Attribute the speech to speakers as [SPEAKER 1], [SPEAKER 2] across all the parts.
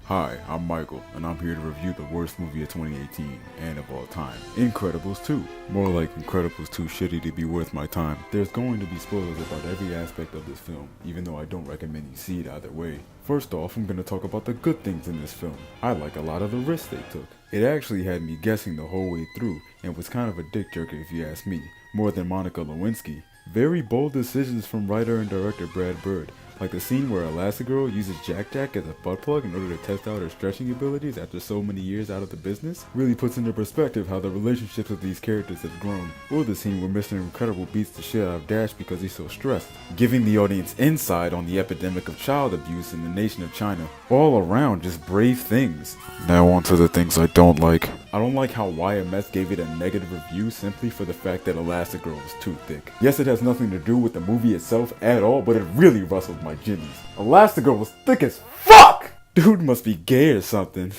[SPEAKER 1] Hi, I'm Michael, and I'm here to review the worst movie of 2018, and of all time, Incredibles 2. More like Incredibles 2 shitty to be worth my time. There's going to be spoilers about every aspect of this film, even though I don't recommend you see it either way. First off, I'm going to talk about the good things in this film. I like a lot of the risks they took. It actually had me guessing the whole way through, and was kind of a dick jerker if you ask me, more than Monica Lewinsky. Very bold decisions from writer and director Brad Bird, like the scene where Elastigirl uses Jack Jack as a butt plug in order to test out her stretching abilities after so many years out of the business, really puts into perspective how the relationships of these characters have grown. Or the scene where Mr. Incredible beats the shit out of Dash because he's so stressed, giving the audience insight on the epidemic of child abuse in the nation of China. All around just brave things. Now on to the things I don't like. I don't like how YMS gave it a negative review simply for the fact that Elastigirl was too thick. Yes, it has nothing to do with the movie itself at all, but it really rustled my jimmies. Elastigirl was thick as fuck! Dude must be gay or something.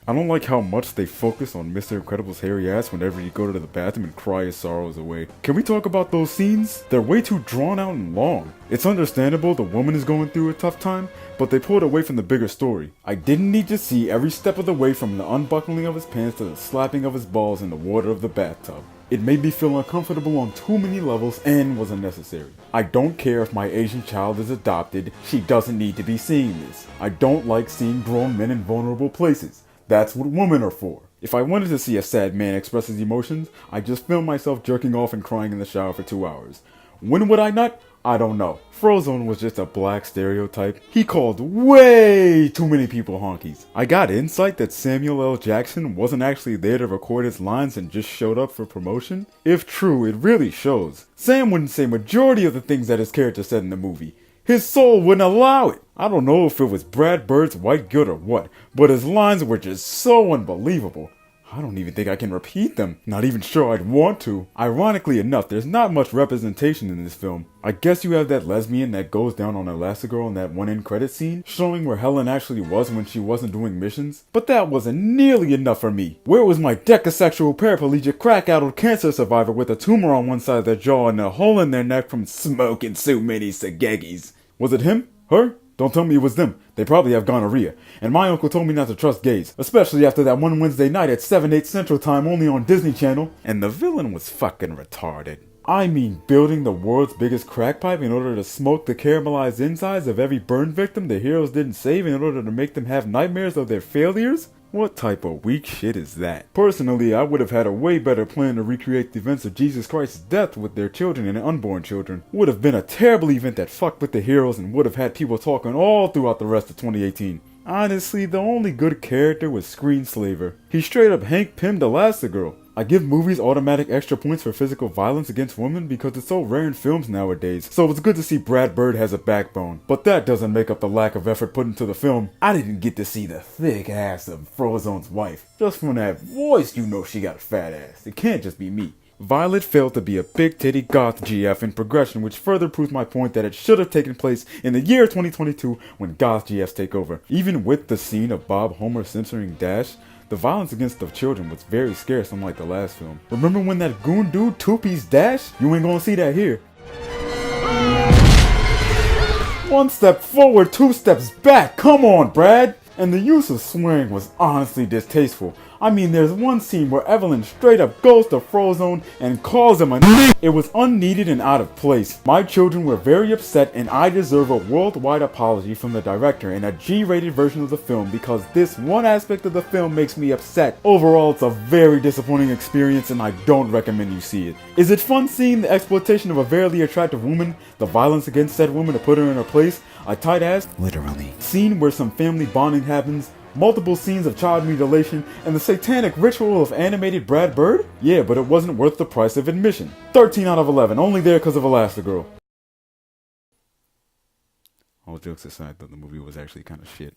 [SPEAKER 1] I don't like how much they focus on Mr. Incredible's hairy ass whenever you go to the bathroom and cry his sorrows away. Can we talk about those scenes? They're way too drawn out and long. It's understandable the woman is going through a tough time, but they pulled away from the bigger story. I didn't need to see every step of the way from the unbuckling of his pants to the slapping of his balls in the water of the bathtub. It made me feel uncomfortable on too many levels and was unnecessary. I don't care if my Asian child is adopted, she doesn't need to be seeing this. I don't like seeing grown men in vulnerable places. That's what women are for. If I wanted to see a sad man express his emotions, I'd just film myself jerking off and crying in the shower for 2 hours. When would I not? I don't know. Frozone was just a black stereotype. He called way too many people honkies. I got insight that Samuel L. Jackson wasn't actually there to record his lines and just showed up for promotion. If true, it really shows. Sam wouldn't say majority of the things that his character said in the movie. His soul wouldn't allow it. I don't know if it was Brad Bird's white guilt or what, but his lines were just so unbelievable. I don't even think I can repeat them. Not even sure I'd want to. Ironically enough, there's not much representation in this film. I guess you have that lesbian that goes down on Elastigirl in that one end credit scene, showing where Helen actually was when she wasn't doing missions. But that wasn't nearly enough for me. Where was my decasexual paraplegic crack-addled cancer survivor with a tumor on one side of their jaw and a hole in their neck from smoking so many sagegis? Was it him? Her? Don't tell me it was them. They probably have gonorrhea. And my uncle told me not to trust gays, especially after that one Wednesday night at 7/8 Central Time only on Disney Channel. And the villain was fucking retarded. I mean, building the world's biggest crack pipe in order to smoke the caramelized insides of every burn victim the heroes didn't save in order to make them have nightmares of their failures? What type of weak shit is that? Personally, I would have had a way better plan to recreate the events of Jesus Christ's death with their children and unborn children. Would have been a terrible event that fucked with the heroes and would have had people talking all throughout the rest of 2018. Honestly, the only good character was Screenslaver. He straight up Hank Pym'd Elastigirl. I give movies automatic extra points for physical violence against women because it's so rare in films nowadays, so it's good to see Brad Bird has a backbone. But that doesn't make up the lack of effort put into the film. I didn't get to see the thick ass of Frozone's wife. Just from that voice, you know she got a fat ass. It can't just be me. Violet failed to be a big titty goth GF in progression, which further proves my point that it should have taken place in the year 2022 when goth GFs take over. Even with the scene of Bob Homer censoring Dash, the violence against the children was very scarce, unlike the last film. Remember when that goon dude two-piece Dash? You ain't gonna see that here. One step forward, 2 steps back. Come on, Brad. And the use of swearing was honestly distasteful. I mean, there's one scene where Evelyn straight up goes to Frozone and calls him a It was unneeded and out of place. My children were very upset and I deserve a worldwide apology from the director and a G-rated version of the film because this one aspect of the film makes me upset. Overall, it's a very disappointing experience and I don't recommend you see it. Is it fun seeing the exploitation of a very attractive woman, the violence against said woman to put her in her place, a tight ass, literally, scene where some family bonding happens, multiple scenes of child mutilation, and the satanic ritual of animated Brad Bird? Yeah, but it wasn't worth the price of admission. 13 out of 11, only there because of Elastigirl. All jokes aside though, the movie was actually kind of shit.